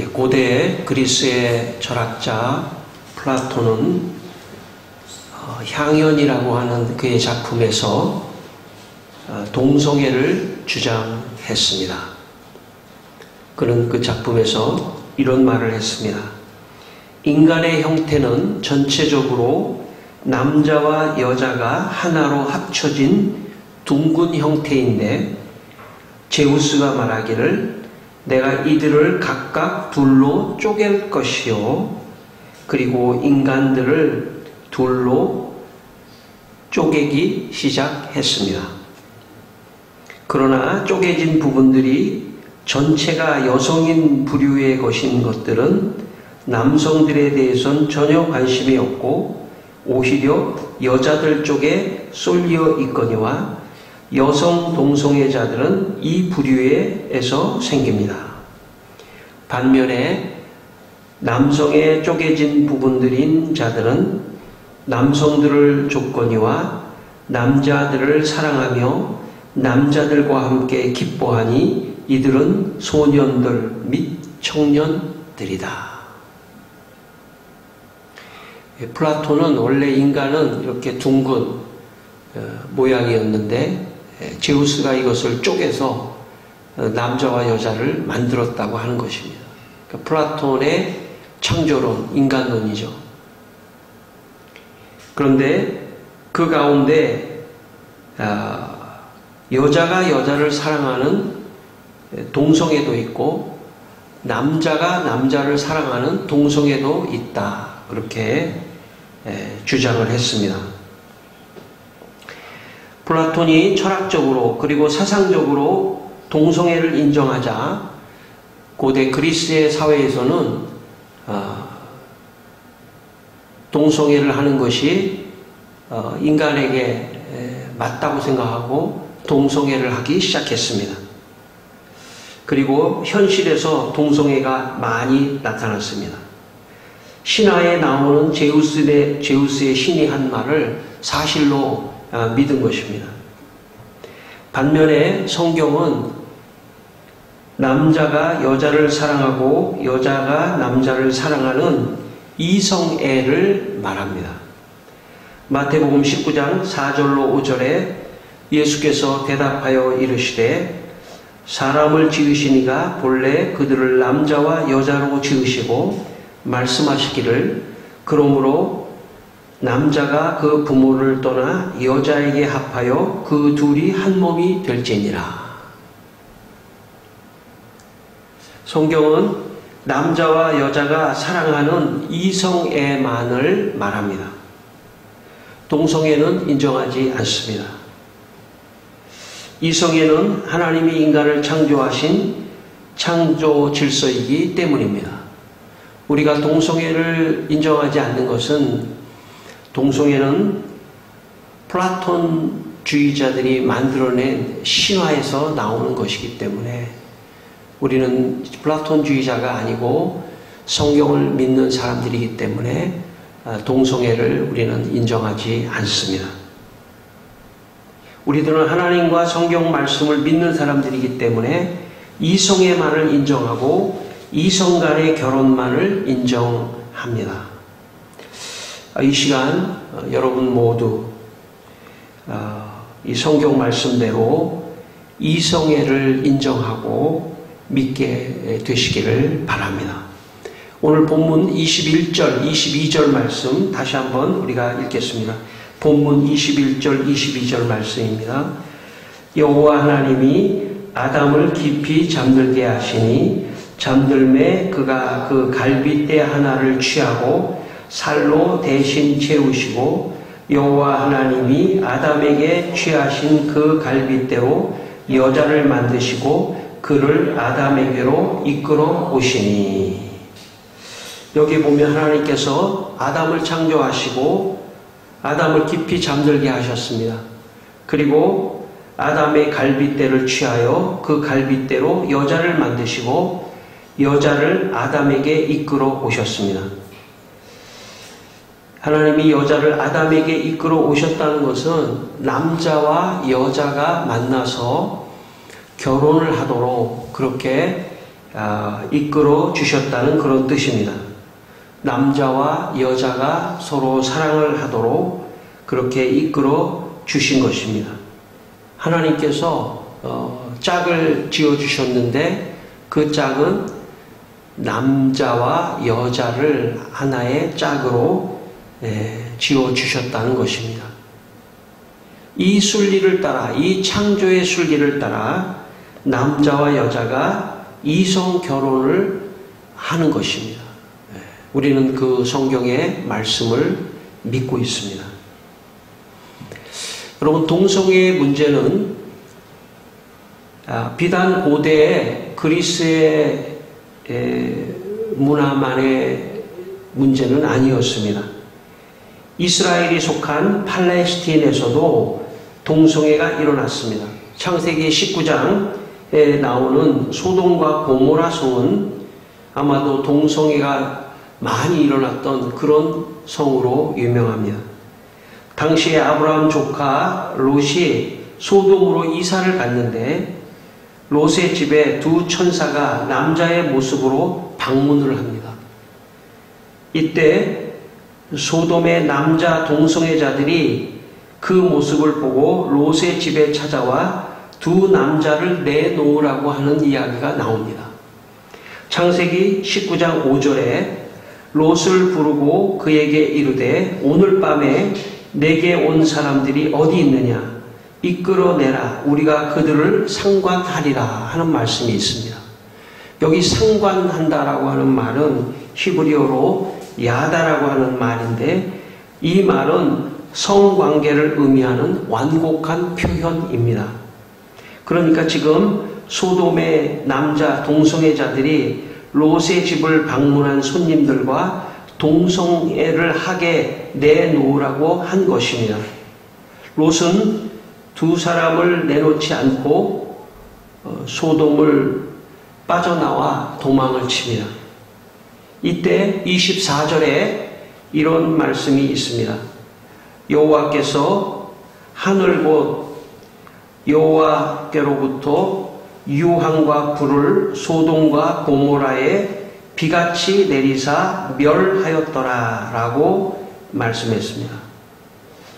고대 그리스의 철학자 플라톤은 향연이라고 하는 그의 작품에서 동성애를 주장했습니다. 그는 그 작품에서 이런 말을 했습니다. 인간의 형태는 전체적으로 남자와 여자가 하나로 합쳐진 둥근 형태인데 제우스가 말하기를 내가 이들을 각각 둘로 쪼갤 것이요 그리고 인간들을 둘로 쪼개기 시작했습니다. 그러나 쪼개진 부분들이 전체가 여성인 부류의 것인 것들은 남성들에 대해선 전혀 관심이 없고 오히려 여자들 쪽에 쏠려 있거니와 여성 동성애자들은 이 부류에서 생깁니다. 반면에 남성의 쪼개진 부분들인 자들은 남성들을 족거니와 남자들을 사랑하며 남자들과 함께 기뻐하니 이들은 소년들 및 청년들이다. 플라톤은 원래 인간은 이렇게 둥근 모양이었는데 제우스가 이것을 쪼개서 남자와 여자를 만들었다고 하는 것입니다. 그러니까 플라톤의 창조론, 인간론이죠. 그런데 그 가운데 여자가 여자를 사랑하는 동성애도 있고 남자가 남자를 사랑하는 동성애도 있다. 그렇게 주장을 했습니다. 플라톤이 철학적으로 그리고 사상적으로 동성애를 인정하자 고대 그리스의 사회에서는 동성애를 하는 것이 인간에게 맞다고 생각하고 동성애를 하기 시작했습니다. 그리고 현실에서 동성애가 많이 나타났습니다. 신화에 나오는 제우스의 신이 한 말을 사실로 믿은 것입니다. 반면에 성경은 남자가 여자를 사랑하고 여자가 남자를 사랑하는 이성애를 말합니다. 마태복음 19장 4절로 5절에 예수께서 대답하여 이르시되 사람을 지으시니가 본래 그들을 남자와 여자로 지으시고 말씀하시기를 그러므로 남자가 그 부모를 떠나 여자에게 합하여 그 둘이 한 몸이 될지니라. 성경은 남자와 여자가 사랑하는 이성애만을 말합니다. 동성애는 인정하지 않습니다. 이성애는 하나님이 인간을 창조하신 창조 질서이기 때문입니다. 우리가 동성애를 인정하지 않는 것은 동성애는 플라톤주의자들이 만들어낸 신화에서 나오는 것이기 때문에 우리는 플라톤주의자가 아니고 성경을 믿는 사람들이기 때문에 동성애를 우리는 인정하지 않습니다. 우리들은 하나님과 성경 말씀을 믿는 사람들이기 때문에 이성애만을 인정하고 이성 간의 결혼만을 인정합니다. 이 시간 여러분 모두 이 성경 말씀대로 이성애를 인정하고 믿게 되시기를 바랍니다. 오늘 본문 21절, 22절 말씀 다시 한번 우리가 읽겠습니다. 본문 21절, 22절 말씀입니다. 여호와 하나님이 아담을 깊이 잠들게 하시니 잠들매 그가 그 갈빗대 하나를 취하고 살로 대신 채우시고 여호와 하나님이 아담에게 취하신 그 갈빗대로 여자를 만드시고 그를 아담에게로 이끌어 오시니. 여기 보면 하나님께서 아담을 창조하시고 아담을 깊이 잠들게 하셨습니다. 그리고 아담의 갈빗대를 취하여 그 갈빗대로 여자를 만드시고 여자를 아담에게 이끌어 오셨습니다. 하나님이 여자를 아담에게 이끌어 오셨다는 것은 남자와 여자가 만나서 결혼을 하도록 그렇게 이끌어 주셨다는 그런 뜻입니다. 남자와 여자가 서로 사랑을 하도록 그렇게 이끌어 주신 것입니다. 하나님께서 짝을 지어 주셨는데 그 짝은 남자와 여자를 하나의 짝으로 지어 주셨다는 것입니다. 이 순리를 따라, 이 창조의 순리를 따라 남자와 여자가 이성 결혼을 하는 것입니다. 우리는 그 성경의 말씀을 믿고 있습니다. 여러분, 동성애의 문제는 비단 고대 그리스의 문화만의 문제는 아니었습니다. 이스라엘이 속한 팔레스틴에서도 동성애가 일어났습니다. 창세기 19장에 나오는 소돔과 고모라 성은 아마도 동성애가 많이 일어났던 그런 성으로 유명합니다. 당시에 아브라함 조카 롯이 소돔으로 이사를 갔는데 롯의 집에 두 천사가 남자의 모습으로 방문을 합니다. 이때 소돔의 남자 동성애자들이 그 모습을 보고 롯의 집에 찾아와 두 남자를 내놓으라고 하는 이야기가 나옵니다. 창세기 19장 5절에 롯을 부르고 그에게 이르되 오늘 밤에 내게 온 사람들이 어디 있느냐 이끌어내라 우리가 그들을 상관하리라 하는 말씀이 있습니다. 여기 상관한다라고 하는 말은 히브리어로 야다라고 하는 말인데 이 말은 성관계를 의미하는 완곡한 표현입니다. 그러니까 지금 소돔의 남자 동성애자들이 롯의 집을 방문한 손님들과 동성애를 하게 내놓으라고 한 것입니다. 롯은 두 사람을 내놓지 않고 소돔을 빠져나와 도망을 칩니다. 이때 24절에 이런 말씀이 있습니다. 여호와께서 하늘 곧 여호와께로부터 유황과 불을 소돔과 고모라에 비같이 내리사 멸하였더라 라고 말씀했습니다.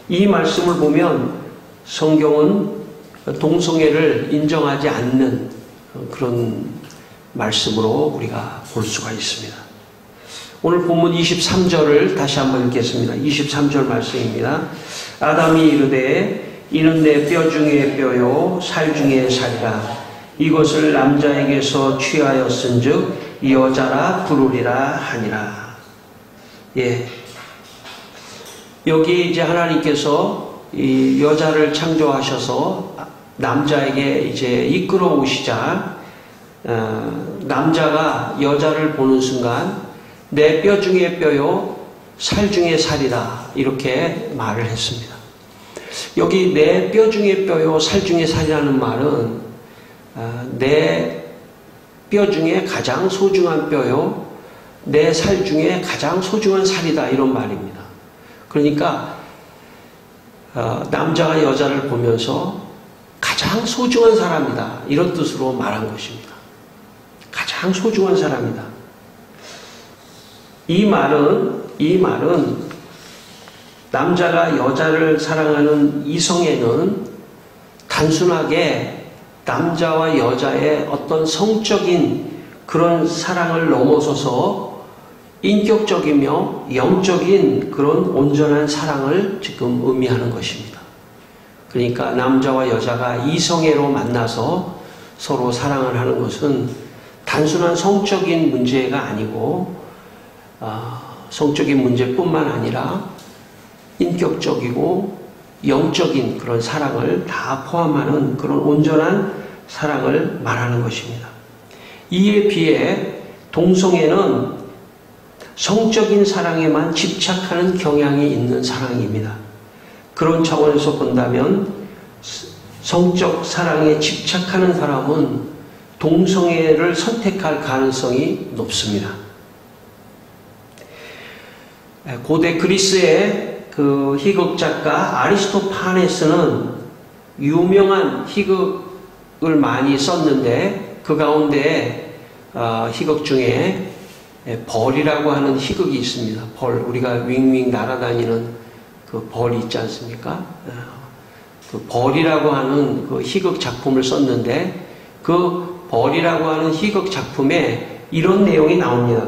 이 말씀을 보면 성경은 동성애를 인정하지 않는 그런 말씀으로 우리가 볼 수가 있습니다. 오늘 본문 23절을 다시 한번 읽겠습니다. 23절 말씀입니다. 아담이 이르되 이는 내 뼈 중에 뼈요 살 중에 살이라 이것을 남자에게서 취하였은즉 여자라 부르리라 하니라. 예. 여기 이제 하나님께서 이 여자를 창조하셔서 남자에게 이제 이끌어 오시자 남자가 여자를 보는 순간 내 뼈 중에 뼈요 살 중에 살이라 이렇게 말을 했습니다. 여기 내 뼈 중에 뼈요 살 중에 살이라는 말은 내 뼈 중에 가장 소중한 뼈요 내 살 중에 가장 소중한 살이다 이런 말입니다. 그러니까 남자가 여자를 보면서 가장 소중한 사람이다 이런 뜻으로 말한 것입니다. 가장 소중한 사람이다. 이 말은 남자가 여자를 사랑하는 이성애는 단순하게 남자와 여자의 어떤 성적인 그런 사랑을 넘어서서 인격적이며 영적인 그런 온전한 사랑을 지금 의미하는 것입니다. 그러니까 남자와 여자가 이성애로 만나서 서로 사랑을 하는 것은 단순한 성적인 문제가 아니고 성적인 문제뿐만 아니라 인격적이고 영적인 그런 사랑을 다 포함하는 그런 온전한 사랑을 말하는 것입니다. 이에 비해 동성애는 성적인 사랑에만 집착하는 경향이 있는 사랑입니다. 그런 차원에서 본다면 성적 사랑에 집착하는 사람은 동성애를 선택할 가능성이 높습니다. 고대 그리스의 그 희극 작가 아리스토파네스는 유명한 희극을 많이 썼는데 그 가운데 희극 중에 벌이라고 하는 희극이 있습니다. 벌, 우리가 윙윙 날아다니는 그 벌이 있지 않습니까? 그 벌이라고 하는 그 희극 작품을 썼는데 그 벌이라고 하는 희극 작품에 이런 내용이 나옵니다.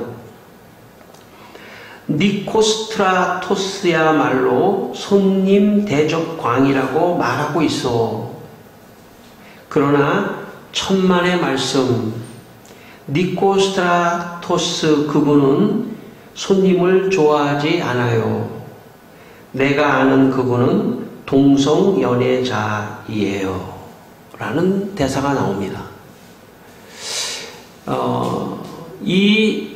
니코스트라토스야말로 손님 대접광이라고 말하고 있어. 그러나 천만의 말씀, 니코스트라토스 그분은 손님을 좋아하지 않아요. 내가 아는 그분은 동성연애자이에요. 라는 대사가 나옵니다. 이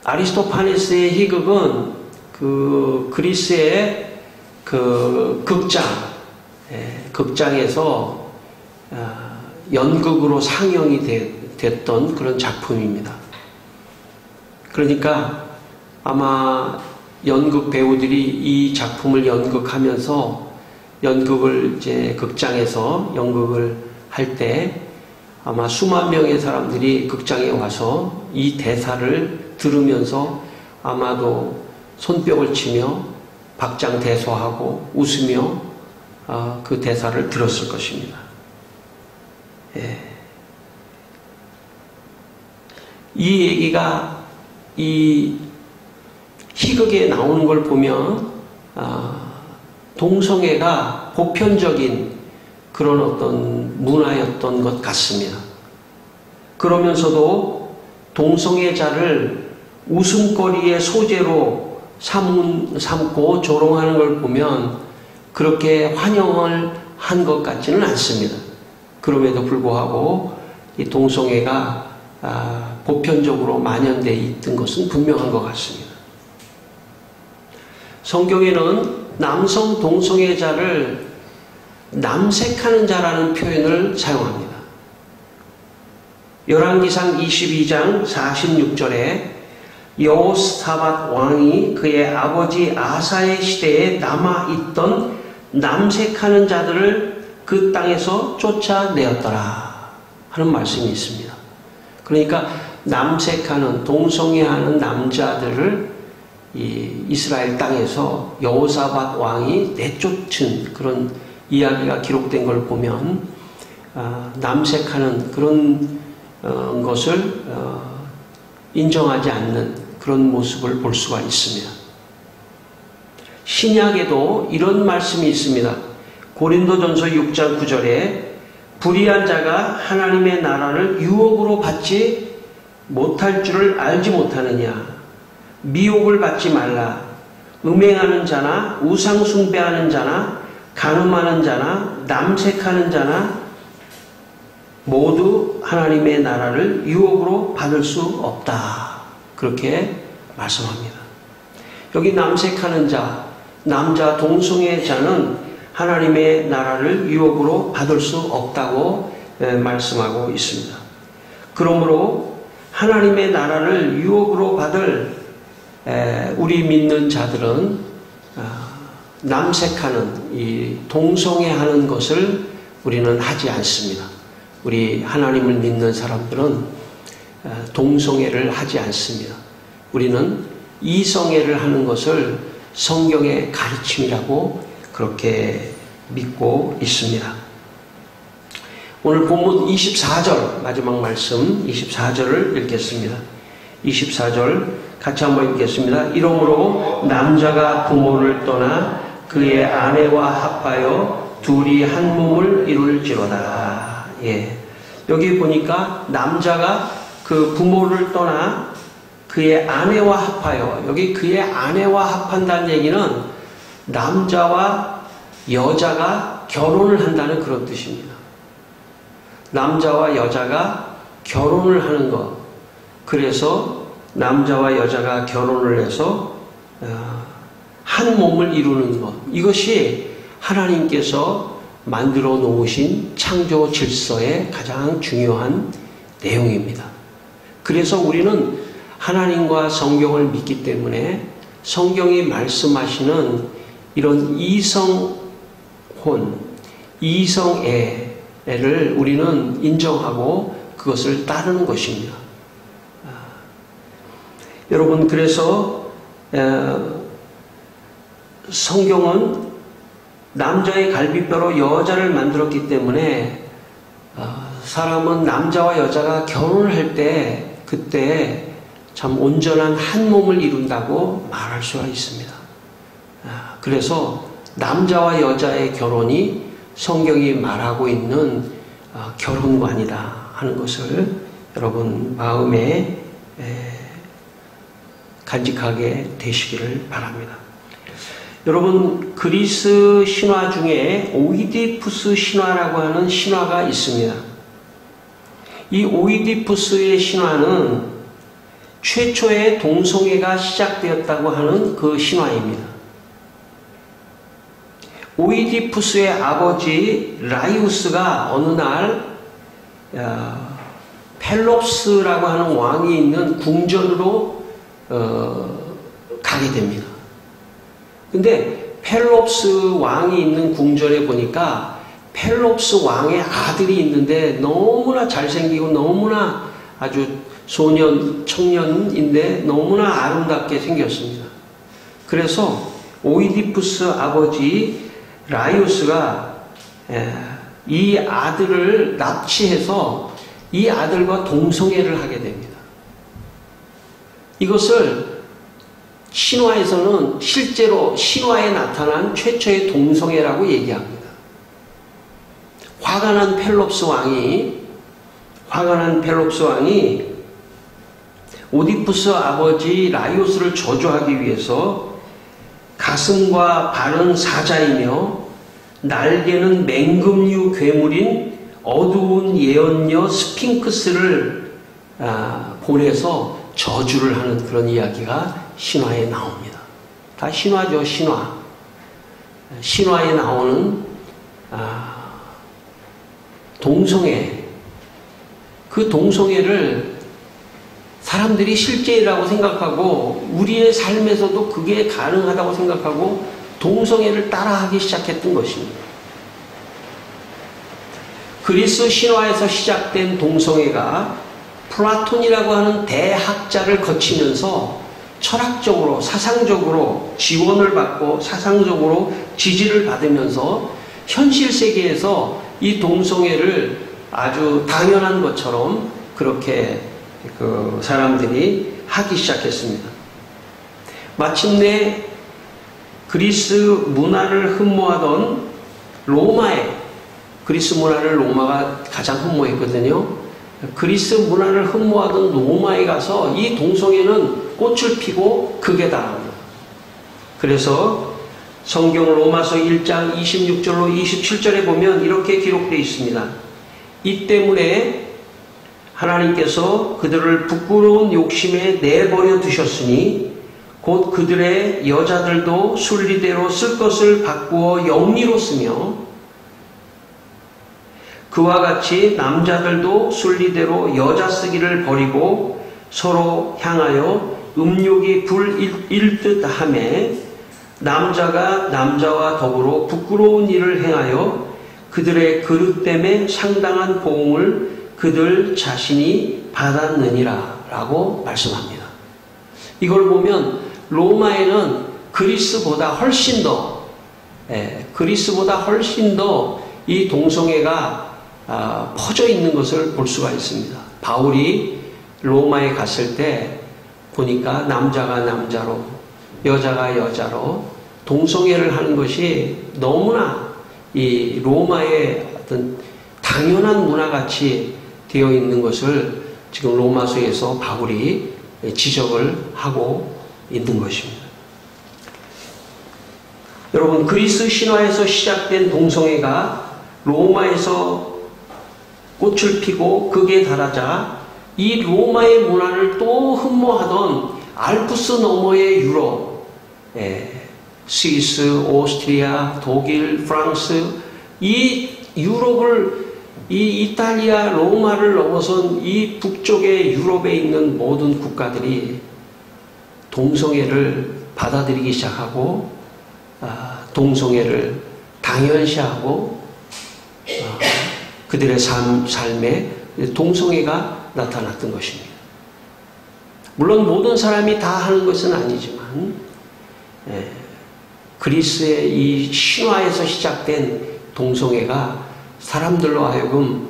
아리스토파네스의 희극은 그 그리스의 그 극장에서 연극으로 상영이 됐던 그런 작품입니다. 그러니까 아마 연극 배우들이 이 작품을 연극하면서 연극을 이제 극장에서 연극을 할 때 아마 수만 명의 사람들이 극장에 와서 이 대사를 들으면서 아마도 손뼉을 치며 박장대소하고 웃으며 그 대사를 들었을 것입니다. 예. 이 얘기가 이 희극에 나오는 걸 보면 동성애가 보편적인 그런 어떤 문화였던 것 같습니다. 그러면서도 동성애자를 웃음거리의 소재로 삼고 조롱하는 걸 보면 그렇게 환영을 한 것 같지는 않습니다. 그럼에도 불구하고 이 동성애가 보편적으로 만연되어 있던 것은 분명한 것 같습니다. 성경에는 남성 동성애자를 남색하는 자라는 표현을 사용합니다. 열왕기상 22장 46절에 여호사밧 왕이 그의 아버지 아사의 시대에 남아있던 남색하는 자들을 그 땅에서 쫓아내었더라 하는 말씀이 있습니다. 그러니까 남색하는 동성애하는 남자들을 이 이스라엘 땅에서 여호사밧 왕이 내쫓은 그런 이야기가 기록된 걸 보면 남색하는 그런 것을 인정하지 않는 그런 모습을 볼 수가 있습니다. 신약에도 이런 말씀이 있습니다. 고린도전서 6장 9절에 불의한 자가 하나님의 나라를 유혹으로 받지 못할 줄을 알지 못하느냐. 미혹을 받지 말라. 음행하는 자나 우상 숭배하는 자나 간음하는 자나 남색하는 자나 모두 하나님의 나라를 유혹으로 받을 수 없다. 그렇게 말씀합니다. 여기 남색하는 자, 남자 동성애자는 하나님의 나라를 유혹으로 받을 수 없다고 말씀하고 있습니다. 그러므로 하나님의 나라를 유혹으로 받을 우리 믿는 자들은 남색하는 이 동성애하는 것을 우리는 하지 않습니다. 우리 하나님을 믿는 사람들은 동성애를 하지 않습니다. 우리는 이성애를 하는 것을 성경의 가르침이라고 그렇게 믿고 있습니다. 오늘 본문 24절 마지막 말씀 24절을 읽겠습니다. 24절 같이 한번 읽겠습니다. 이러므로 남자가 부모를 떠나 그의 아내와 합하여 둘이 한 몸을 이룰지로다. 예. 여기 보니까 남자가 그 부모를 떠나 그의 아내와 합하여, 여기 그의 아내와 합한다는 얘기는 남자와 여자가 결혼을 한다는 그런 뜻입니다. 남자와 여자가 결혼을 하는 것. 그래서 남자와 여자가 결혼을 해서 한 몸을 이루는 것. 이것이 하나님께서 만들어 놓으신 창조 질서의 가장 중요한 내용입니다. 그래서 우리는 하나님과 성경을 믿기 때문에 성경이 말씀하시는 이런 이성혼, 이성애를 우리는 인정하고 그것을 따르는 것입니다. 여러분, 그래서 성경은 남자의 갈비뼈로 여자를 만들었기 때문에 사람은 남자와 여자가 결혼을 할 때 그때 참 온전한 한 몸을 이룬다고 말할 수가 있습니다. 그래서 남자와 여자의 결혼이 성경이 말하고 있는 결혼관이다 하는 것을 여러분 마음에 간직하게 되시기를 바랍니다. 여러분, 그리스 신화 중에 오이디푸스 신화라고 하는 신화가 있습니다. 이 오이디푸스의 신화는 최초의 동성애가 시작되었다고 하는 그 신화입니다. 오이디푸스의 아버지 라이우스가 어느 날 펠롭스라고 하는 왕이 있는 궁전으로 가게 됩니다. 근데 펠롭스 왕이 있는 궁전에 보니까 펠롭스 왕의 아들이 있는데 너무나 잘생기고 너무나 아주 소년, 청년인데 너무나 아름답게 생겼습니다. 그래서 오이디푸스 아버지 라이우스가 이 아들을 납치해서 이 아들과 동성애를 하게 됩니다. 이것을 신화에서는 실제로 신화에 나타난 최초의 동성애라고 얘기합니다. 화가 난 펠롭스 왕이 오디푸스 아버지 라이오스를 저주하기 위해서 가슴과 발은 사자이며 날개는 맹금류 괴물인 어두운 예언녀 스핑크스를 보내서 저주를 하는 그런 이야기가 신화에 나옵니다. 다 신화죠, 신화. 신화에 나오는 동성애. 그 동성애를 사람들이 실제라고 생각하고 우리의 삶에서도 그게 가능하다고 생각하고 동성애를 따라하기 시작했던 것입니다. 그리스 신화에서 시작된 동성애가 플라톤이라고 하는 대학자를 거치면서 철학적으로, 사상적으로 지원을 받고 사상적으로 지지를 받으면서 현실 세계에서 이 동성애를 아주 당연한 것처럼 그렇게 사람들이 하기 시작했습니다. 마침내 그리스 문화를 흠모하던 그리스 문화를 로마가 가장 흠모했거든요. 그리스 문화를 흠모하던 로마에 가서 이 동성애는 꽃을 피고 극에 달합니다. 그래서 성경 로마서 1장 26절로 27절에 보면 이렇게 기록되어 있습니다. 이 때문에 하나님께서 그들을 부끄러운 욕심에 내버려 두셨으니 곧 그들의 여자들도 순리대로 쓸 것을 바꾸어 영리로 쓰며 그와 같이 남자들도 순리대로 여자 쓰기를 버리고 서로 향하여 음욕이 불일듯 하매 남자가 남자와 더불어 부끄러운 일을 행하여 그들의 그릇됨에 상당한 보응을 그들 자신이 받았느니라 라고 말씀합니다. 이걸 보면 로마에는 그리스보다 훨씬 더 이 동성애가 퍼져 있는 것을 볼 수가 있습니다. 바울이 로마에 갔을 때 보니까 남자가 남자로 여자가 여자로 동성애를 하는 것이 너무나 이 로마의 어떤 당연한 문화같이 되어 있는 것을 지금 로마서에서 바울이 지적을 하고 있는 것입니다. 여러분, 그리스 신화에서 시작된 동성애가 로마에서 꽃을 피고 극에 달하자 이 로마의 문화를 또 흠모하던 알프스 너머의 유럽, 스위스, 오스트리아, 독일, 프랑스, 이 유럽을 이 이탈리아, 로마를 넘어선 이 북쪽의 유럽에 있는 모든 국가들이 동성애를 받아들이기 시작하고 동성애를 당연시하고 그들의 삶에 동성애가 나타났던 것입니다. 물론 모든 사람이 다 하는 것은 아니지만 그리스의 이 신화에서 시작된 동성애가 사람들로 하여금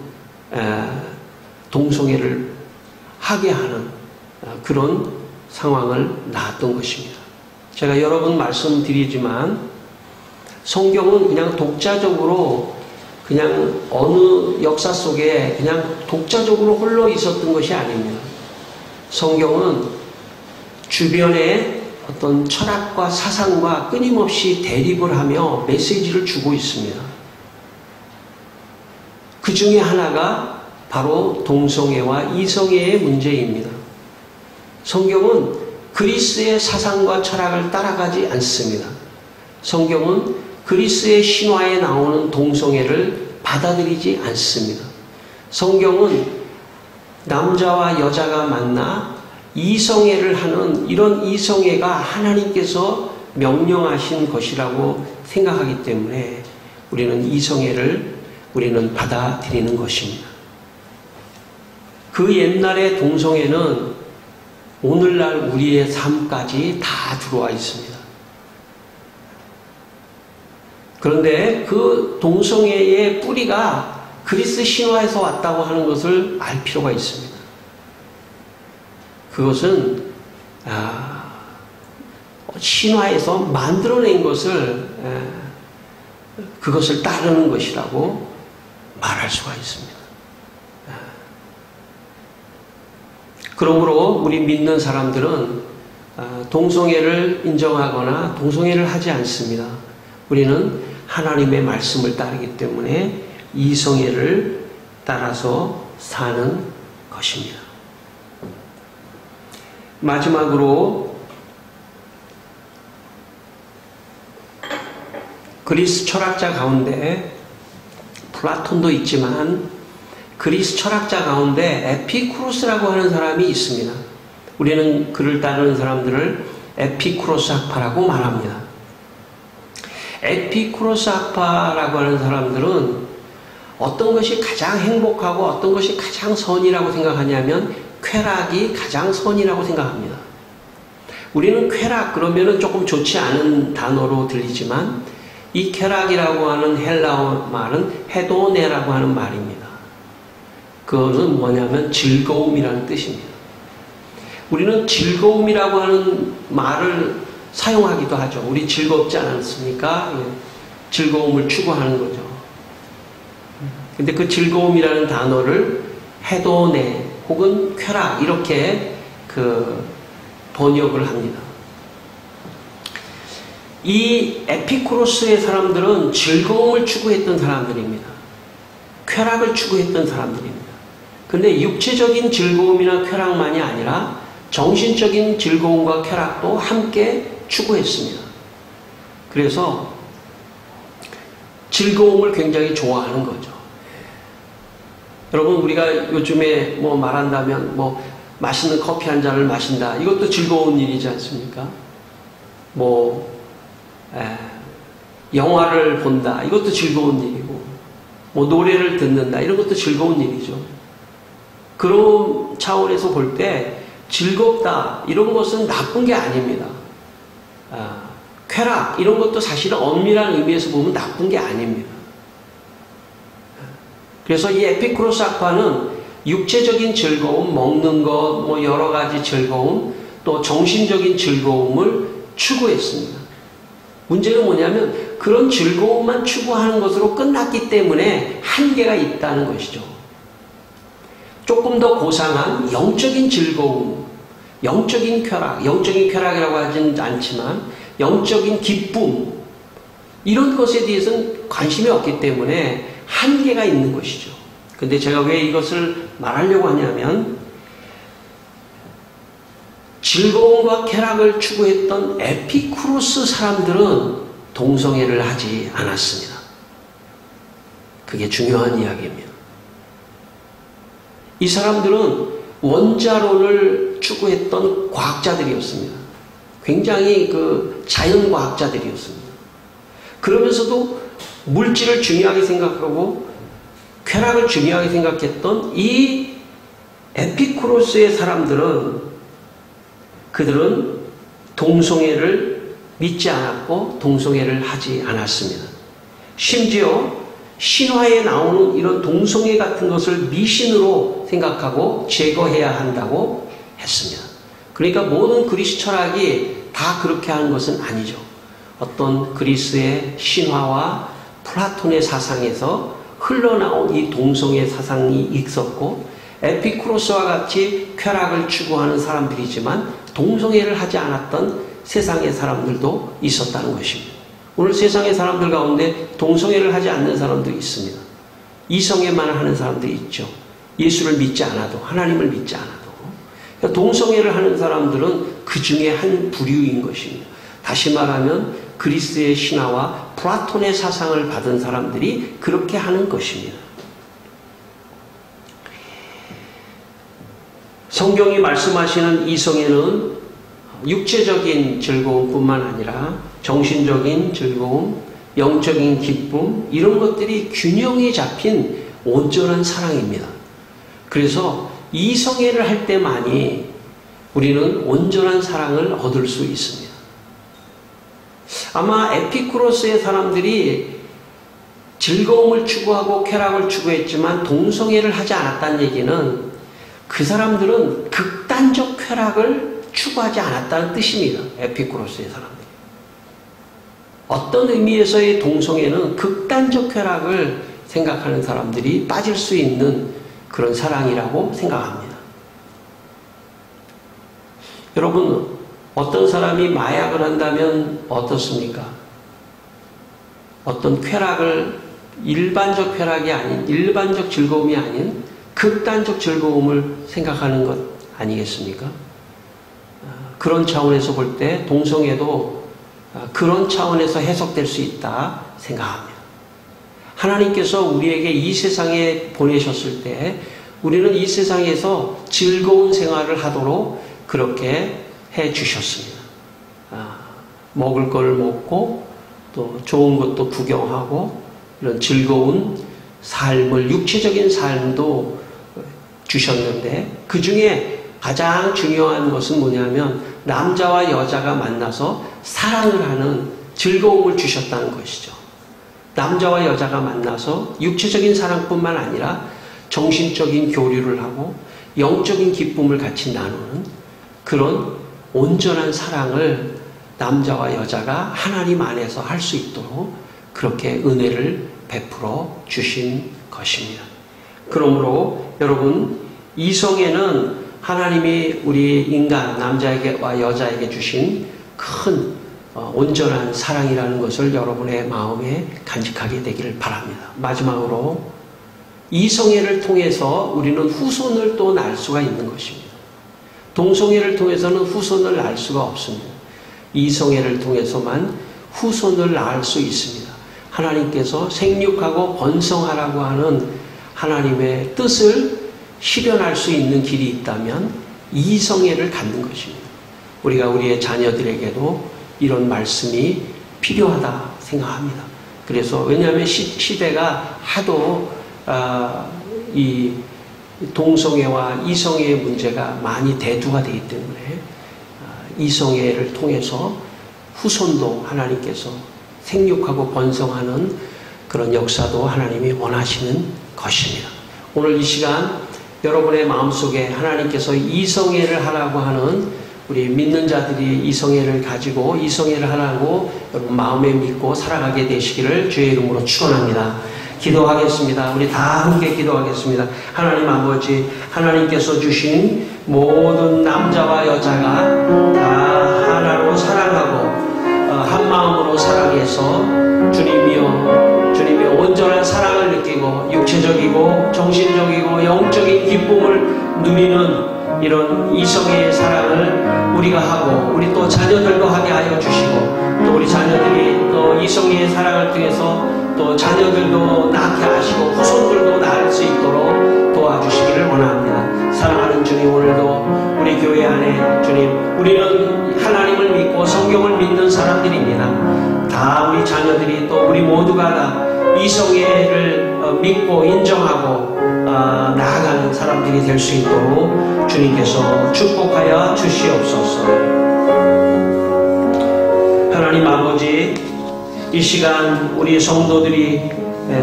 동성애를 하게 하는 그런 상황을 낳았던 것입니다. 제가 여러 번 말씀드리지만 성경은 그냥 독자적으로 그냥 어느 역사 속에 그냥 독자적으로 홀로 있었던 것이 아닙니다. 성경은 주변에 어떤 철학과 사상과 끊임없이 대립을 하며 메시지를 주고 있습니다. 그 중에 하나가 바로 동성애와 이성애의 문제입니다. 성경은 그리스의 사상과 철학을 따라가지 않습니다. 성경은 그리스의 신화에 나오는 동성애를 받아들이지 않습니다. 성경은 남자와 여자가 만나 이성애를 하는 이런 이성애가 하나님께서 명령하신 것이라고 생각하기 때문에 우리는 이성애를 우리는 받아들이는 것입니다. 그 옛날의 동성애는 오늘날 우리의 삶까지 다 들어와 있습니다. 그런데 그 동성애의 뿌리가 그리스 신화에서 왔다고 하는 것을 알 필요가 있습니다. 그것은 신화에서 만들어낸 것을 그것을 따르는 것이라고 말할 수가 있습니다. 그러므로 우리 믿는 사람들은 동성애를 인정하거나 동성애를 하지 않습니다. 우리는 하나님의 말씀을 따르기 때문에 이성애를 따라서 사는 것입니다. 마지막으로 그리스 철학자 가운데 플라톤도 있지만 그리스 철학자 가운데 에피쿠로스라고 하는 사람이 있습니다. 우리는 그를 따르는 사람들을 에피쿠로스 학파라고 말합니다. 에피쿠로스 학파라고 하는 사람들은 어떤 것이 가장 행복하고 어떤 것이 가장 선이라고 생각하냐면 쾌락이 가장 선이라고 생각합니다. 우리는 쾌락 그러면은 조금 좋지 않은 단어로 들리지만 이 쾌락이라고 하는 헬라어 말은 헤도네라고 하는 말입니다. 그것은 뭐냐면 즐거움이라는 뜻입니다. 우리는 즐거움이라고 하는 말을 사용하기도 하죠. 우리 즐겁지 않습니까? 즐거움을 추구하는 거죠. 근데 그 즐거움이라는 단어를 헤도네 혹은 쾌락 이렇게 번역을 합니다. 이 에피쿠로스의 사람들은 즐거움을 추구했던 사람들입니다. 쾌락을 추구했던 사람들입니다. 근데 육체적인 즐거움이나 쾌락만이 아니라 정신적인 즐거움과 쾌락도 함께 추구했습니다. 그래서 즐거움을 굉장히 좋아하는 거죠. 여러분 우리가 요즘에 뭐 말한다면 뭐 맛있는 커피 한 잔을 마신다. 이것도 즐거운 일이지 않습니까? 영화를 본다. 이것도 즐거운 일이고 뭐 노래를 듣는다. 이런 것도 즐거운 일이죠. 그런 차원에서 볼 때 즐겁다. 이런 것은 나쁜 게 아닙니다. 쾌락 이런 것도 사실은 엄밀한 의미에서 보면 나쁜 게 아닙니다. 그래서 이 에피쿠로스 학파는 육체적인 즐거움, 먹는 것, 뭐 여러 가지 즐거움, 또 정신적인 즐거움을 추구했습니다. 문제는 뭐냐면 그런 즐거움만 추구하는 것으로 끝났기 때문에 한계가 있다는 것이죠. 조금 더 고상한 영적인 즐거움, 영적인 쾌락, 영적인 쾌락이라고 하지는 않지만 영적인 기쁨 이런 것에 대해서는 관심이 없기 때문에 한계가 있는 것이죠. 근데 제가 왜 이것을 말하려고 하냐면 즐거움과 쾌락을 추구했던 에피쿠로스 사람들은 동성애를 하지 않았습니다. 그게 중요한 이야기입니다. 이 사람들은 원자론을 추구했던 과학자들이었습니다. 굉장히 자연과학자들이었습니다. 그러면서도 물질을 중요하게 생각하고 쾌락을 중요하게 생각했던 이 에피쿠로스의 사람들은 그들은 동성애를 믿지 않았고 동성애를 하지 않았습니다. 심지어 신화에 나오는 이런 동성애 같은 것을 미신으로 생각하고 제거해야 한다고 했습니다. 그러니까 모든 그리스 철학이 다 그렇게 하는 것은 아니죠. 어떤 그리스의 신화와 플라톤의 사상에서 흘러나온 이 동성애 사상이 있었고 에피쿠로스와 같이 쾌락을 추구하는 사람들이지만 동성애를 하지 않았던 세상의 사람들도 있었다는 것입니다. 오늘 세상의 사람들 가운데 동성애를 하지 않는 사람도 있습니다. 이성애만 하는 사람들이 있죠. 예수를 믿지 않아도, 하나님을 믿지 않아도. 그러니까 동성애를 하는 사람들은 그 중에 한 부류인 것입니다. 다시 말하면 그리스의 신화와 플라톤의 사상을 받은 사람들이 그렇게 하는 것입니다. 성경이 말씀하시는 이성애는 육체적인 즐거움뿐만 아니라 정신적인 즐거움, 영적인 기쁨 이런 것들이 균형이 잡힌 온전한 사랑입니다. 그래서 이성애를 할 때만이 우리는 온전한 사랑을 얻을 수 있습니다. 아마 에피쿠로스의 사람들이 즐거움을 추구하고 쾌락을 추구했지만 동성애를 하지 않았다는 얘기는 그 사람들은 극단적 쾌락을 추구하지 않았다는 뜻입니다. 에피쿠로스의 사람들. 어떤 의미에서의 동성애는 극단적 쾌락을 생각하는 사람들이 빠질 수 있는 그런 사랑이라고 생각합니다. 여러분, 어떤 사람이 마약을 한다면 어떻습니까? 어떤 쾌락을 일반적 쾌락이 아닌, 일반적 즐거움이 아닌 극단적 즐거움을 생각하는 것 아니겠습니까? 그런 차원에서 볼 때 동성애도 그런 차원에서 해석될 수 있다 생각합니다. 하나님께서 우리에게 이 세상에 보내셨을 때 우리는 이 세상에서 즐거운 생활을 하도록 그렇게 해 주셨습니다. 먹을 걸 먹고 또 좋은 것도 구경하고 이런 즐거운 삶을, 육체적인 삶도 주셨는데 그 중에 가장 중요한 것은 뭐냐면 남자와 여자가 만나서 사랑을 하는 즐거움을 주셨다는 것이죠. 남자와 여자가 만나서 육체적인 사랑뿐만 아니라 정신적인 교류를 하고 영적인 기쁨을 같이 나누는 그런 온전한 사랑을 남자와 여자가 하나님 안에서 할 수 있도록 그렇게 은혜를 베풀어 주신 것입니다. 그러므로 여러분, 이성애는 하나님이 우리 인간 남자에게와 여자에게 주신 큰 온전한 사랑이라는 것을 여러분의 마음에 간직하게 되기를 바랍니다. 마지막으로 이성애를 통해서 우리는 후손을 또 낳을 수가 있는 것입니다. 동성애를 통해서는 후손을 낳을 수가 없습니다. 이성애를 통해서만 후손을 낳을 수 있습니다. 하나님께서 생육하고 번성하라고 하는 하나님의 뜻을 실현할 수 있는 길이 있다면 이성애를 갖는 것입니다. 우리가 우리의 자녀들에게도 이런 말씀이 필요하다 생각합니다. 그래서 왜냐하면 시대가 하도 이 동성애와 이성애의 문제가 많이 대두가 되기 때문에 이성애를 통해서 후손도 하나님께서 생육하고 번성하는 그런 역사도 하나님이 원하시는 것입니다. 오늘 이 시간 여러분의 마음속에 하나님께서 이성애를 하라고 하는 우리 믿는 자들이 이성애를 가지고 이성애를 하라고 여러분 마음에 믿고 살아가게 되시기를 주의 이름으로 축원합니다. 기도하겠습니다. 우리 다 함께 기도하겠습니다. 하나님 아버지, 하나님께서 주신 모든 남자와 여자가 다 하나로 사랑하고 한 마음으로 사랑해서 주님이 온전한 사랑을 느끼고 육체적이고 정신적이고 영적인 기쁨을 누리는 이런 이성애의 사랑을 우리가 하고 우리 또 자녀들도 하게 하여 주시고 또 우리 자녀들이 또 이성애의 사랑을 통해서 또 자녀들도 낳게 하시고 후손들도 낳을 수 있도록 도와주시기를 원합니다. 사랑하는 주님, 오늘도 우리 교회 안에 주님, 우리는 하나님을 믿고 성경을 믿는 사람들입니다. 다 우리 자녀들이 또 우리 모두가 다 이성애를 믿고 인정하고 나아가는 사람들이 될 수 있도록 주님께서 축복하여 주시옵소서. 하나님 아버지, 이 시간 우리 성도들이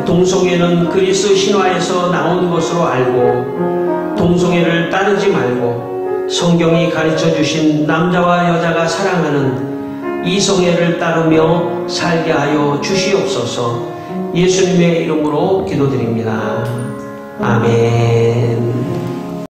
동성애는 그리스 신화에서 나온 것으로 알고 동성애를 따르지 말고 성경이 가르쳐 주신 남자와 여자가 사랑하는 이성애를 따르며 살게 하여 주시옵소서. 예수님의 이름으로 기도드립니다. 아멘.